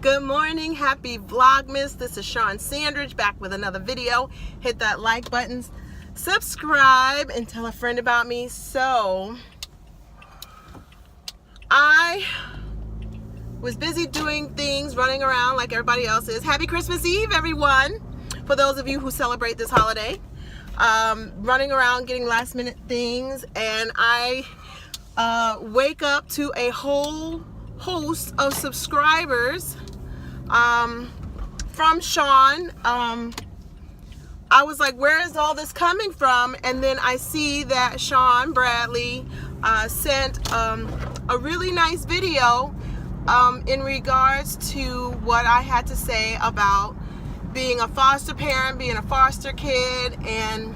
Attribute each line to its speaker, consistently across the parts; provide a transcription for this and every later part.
Speaker 1: Good morning, happy Vlogmas. This is Shawn Sandridge back with another video. Hit that like button, subscribe, and tell a friend about me. So I was busy doing things, running around like everybody else is. Happy Christmas Eve, everyone, for those of you who celebrate this holiday. Running around getting last minute things, and I wake up to a whole host of subscribers from Shawn. I was like, where is all this coming from? And then I see that Shawn Bradley sent a really nice video in regards to what I had to say about being a foster parent, being a foster kid, and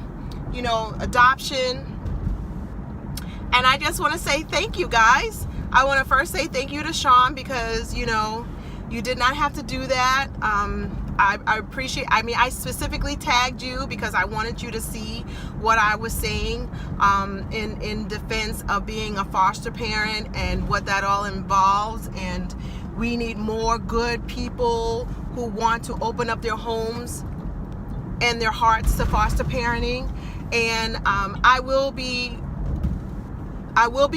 Speaker 1: adoption. And I just want to say thank you, guys. I want to first say thank you to Shawn because you did not have to do that. I appreciate, I specifically tagged you because I wanted you to see what I was saying in defense of being a foster parent and what that all involves. And we need more good people who want to open up their homes and their hearts to foster parenting. And I will be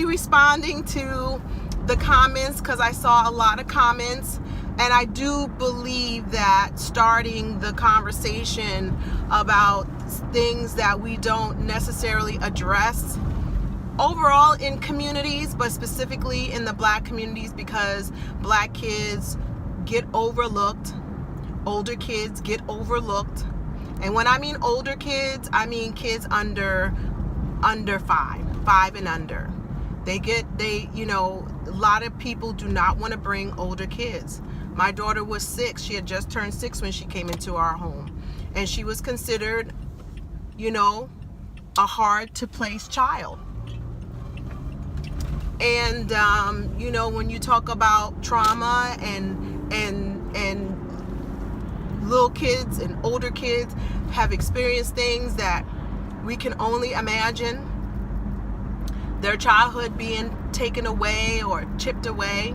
Speaker 1: responding to the comments because I saw a lot of comments. And I do believe that starting the conversation about things that we don't necessarily address overall in communities, but specifically in the Black communities, because Black kids get overlooked, older kids get overlooked. And when I mean older kids, I mean kids under 5 and under. A lot of people do not want to bring older kids. My daughter was 6. She had just turned 6 when she came into our home. And she was considered, a hard to place child. And, when you talk about trauma and little kids and older kids have experienced things that we can only imagine, their childhood being taken away or chipped away.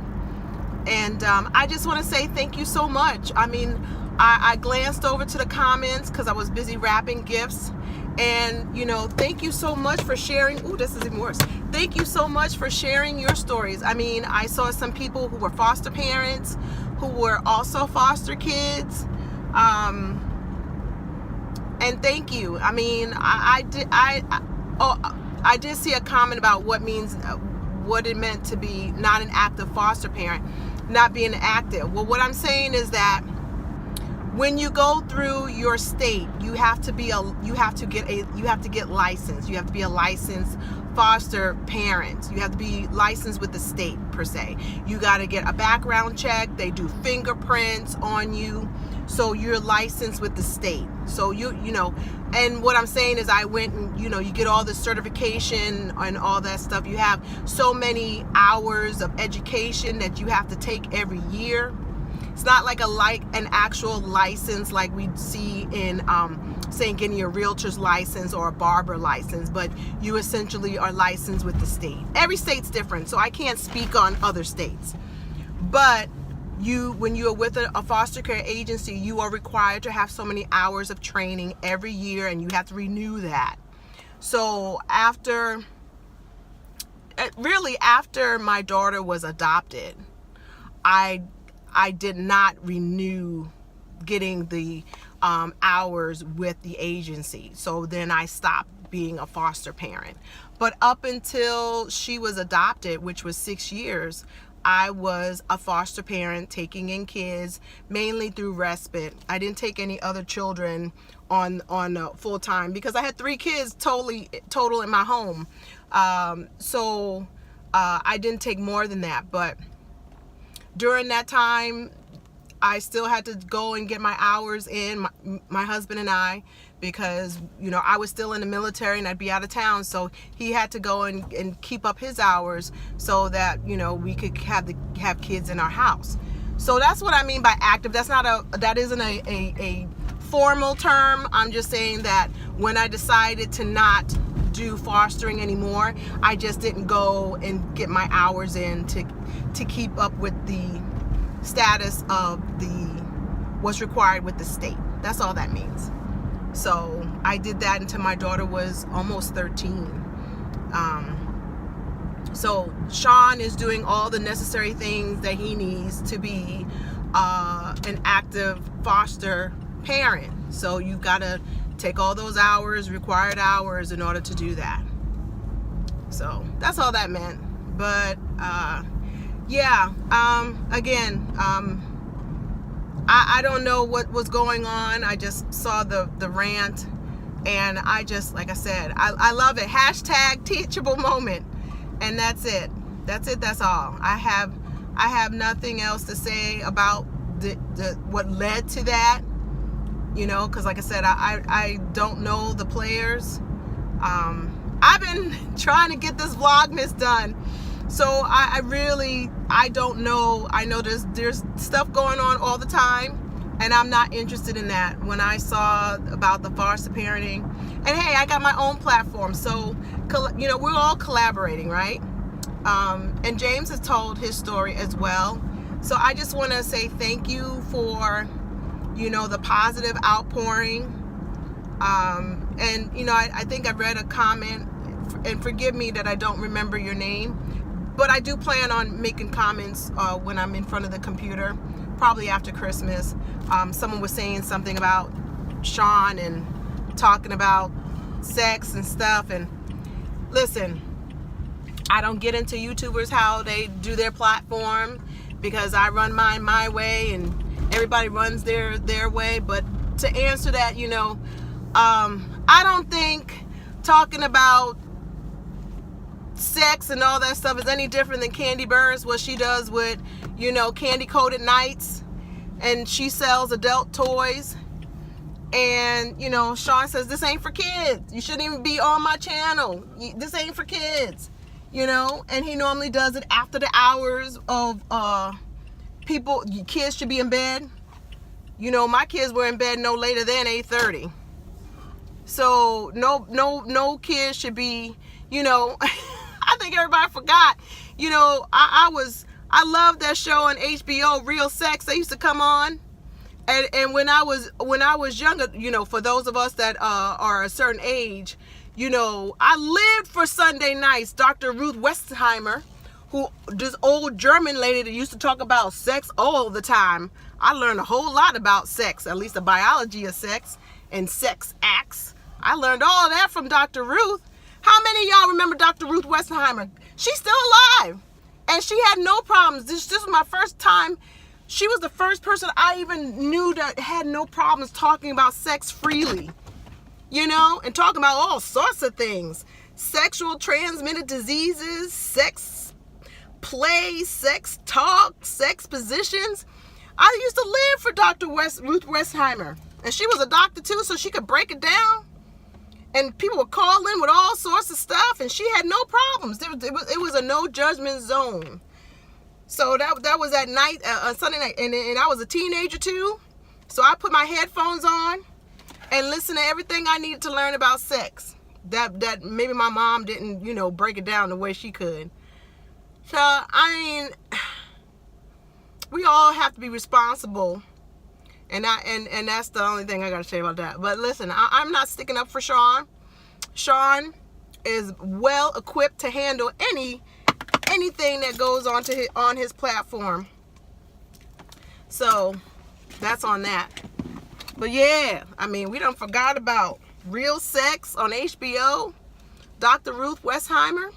Speaker 1: And I just want to say thank you so much. I glanced over to the comments because I was busy wrapping gifts. And, thank you so much for sharing. Ooh, this is even worse. Thank you so much for sharing your stories. I saw some people who were foster parents, who were also foster kids. And thank you. I did see a comment about what it meant to be not an active foster parent, not being active. Well, what I'm saying is that when you go through your state, you have to get licensed. You have to be a licensed foster parent. You have to be licensed with the state per se. You got to get a background check. They do fingerprints on you. So you're licensed with the state. So and what I'm saying is I went and, you get all the certification and all that stuff. You have so many hours of education that you have to take every year. It's not like an actual license like we see in, saying getting a realtor's license or a barber license, but you essentially are licensed with the state. Every state's different, so I can't speak on other states. But when you are with a foster care agency, you are required to have so many hours of training every year, and you have to renew that. So after my daughter was adopted, I did not renew getting the hours with the agency. So then I stopped being a foster parent. But up until she was adopted, which was 6 years, I was a foster parent taking in kids mainly through respite. I didn't take any other children on full time because I had 3 kids total in my home. So I didn't take more than that. But during that time, I still had to go and get my hours in, my husband and I, because I was still in the military and I'd be out of town, so he had to go and keep up his hours so that we could have kids in our house. So that's what I mean by active. That isn't a formal term. I'm just saying that when I decided to not do fostering anymore, I just didn't go and get my hours in to keep up with the status of what's required with the state. That's all that means. So I did that until my daughter was almost 13. So Sean is doing all the necessary things that he needs to be an active foster parent. So you've got to take all those hours, required hours, in order to do that. So that's all that meant. But yeah, again, I don't know what was going on. I just saw the rant, and I just, like I said, I love it. Hashtag teachable moment. And that's it. That's all. I have nothing else to say about what led to that. You know, because like I said, I don't know the players. I've been trying to get this Vlogmas done, so I don't know. I know there's stuff going on all the time, and I'm not interested in that. When I saw about the foster parenting, and hey, I got my own platform, so you know, we're all collaborating, right? And James has told his story as well. So I just want to say thank you for, you know, the positive outpouring. And you know, I think I read a comment, and forgive me that I don't remember your name, but I do plan on making comments when I'm in front of the computer, probably after Christmas. Someone was saying something about Sean and talking about sex and stuff. And listen, I don't get into YouTubers how they do their platform, because I run mine my way and everybody runs their way. But to answer that, you know, I don't think talking about sex and all that stuff is any different than Candy Burns, what she does with, you know, Candy Coated Nights, and she sells adult toys. And, you know, Sean says, this ain't for kids. You shouldn't even be on my channel. This ain't for kids. You know, and he normally does it after the hours of kids should be in bed. You know, my kids were in bed no later than 8:30. So no kids should be, you know, I think everybody forgot. You know, I loved that show on HBO, Real Sex. They used to come on. And when I was younger, you know, for those of us that are a certain age, you know, I lived for Sunday nights. Dr. Ruth Westheimer, who, this old German lady that used to talk about sex all the time. I learned a whole lot about sex, at least the biology of sex and sex acts. I learned all that from Dr. Ruth. How many of y'all remember Dr. Ruth Westheimer? She's still alive, and she had no problems. This was my first time. She was the first person I even knew that had no problems talking about sex freely. You know, and talking about all sorts of things. Sexual transmitted diseases, sex play, sex talk, sex positions. I used to live for Dr. Ruth Westheimer. And she was a doctor too, so she could break it down. And people would call in with all sorts of stuff, and she had no problems. It was a no judgment zone. So that was at night, Sunday night. And I was a teenager too. So I put my headphones on and listen to everything I needed to learn about sex. That maybe my mom didn't, you know, break it down the way she could. So, I mean, we all have to be responsible. And that's the only thing I got to say about that. But listen, I'm not sticking up for Sean. Sean is well equipped to handle anything that goes on his platform. So, that's on that. But yeah, I mean, we done forgot about Real Sex on HBO. Dr. Ruth Westheimer.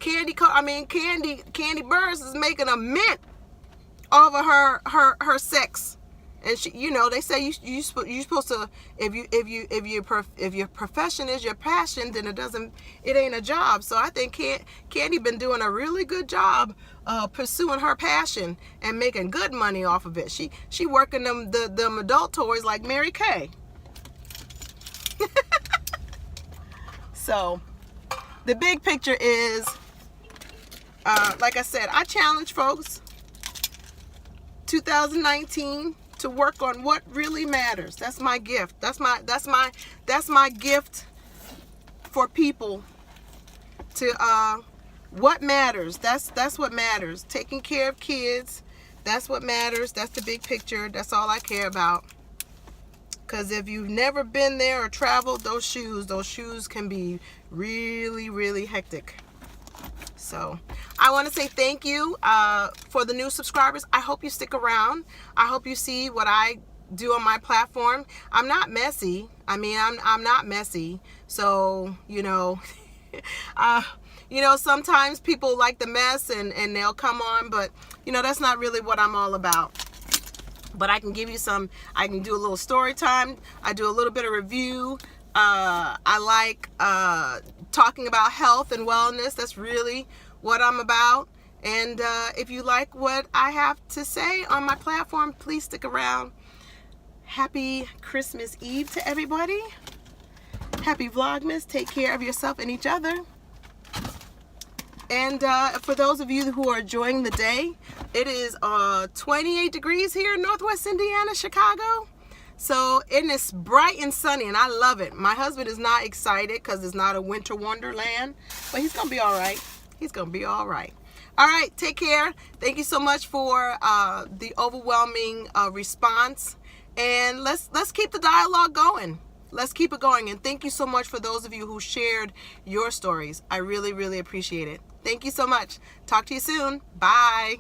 Speaker 1: Candy Burns is making a mint over her sex. And she, you know, they say you're supposed to, if your profession is your passion, then it ain't a job. So I think Candy been doing a really good job pursuing her passion and making good money off of it. She working them adult toys like Mary Kay. So the big picture is, like I said, I challenge folks 2019 to work on what really matters. That's my gift. That's my gift for people to what matters. That's what matters. Taking care of kids, That's what matters. That's the big picture. That's all I care about. Because if you've never been there or traveled, those shoes can be really, really hectic. So I want to say thank you for the new subscribers. I hope you stick around. I hope you see what I do on my platform. I'm not messy. I mean, I'm not messy. So, you know, sometimes people like the mess and they'll come on, but you know, that's not really what I'm all about. But I can give you I can do a little story time. I do a little bit of review. I like talking about health and wellness. That's really what I'm about. And if you like what I have to say on my platform, please stick around. Happy Christmas Eve to everybody. Happy Vlogmas. Take care of yourself and each other. And for those of you who are enjoying the day, it is 28 degrees here in Northwest Indiana, Chicago. So, and it's bright and sunny, and I love it. My husband is not excited because it's not a winter wonderland, but he's going to be all right. He's going to be all right. All right, take care. Thank you so much for the overwhelming response. And let's keep the dialogue going. Let's keep it going. And thank you so much for those of you who shared your stories. I really, really appreciate it. Thank you so much. Talk to you soon. Bye.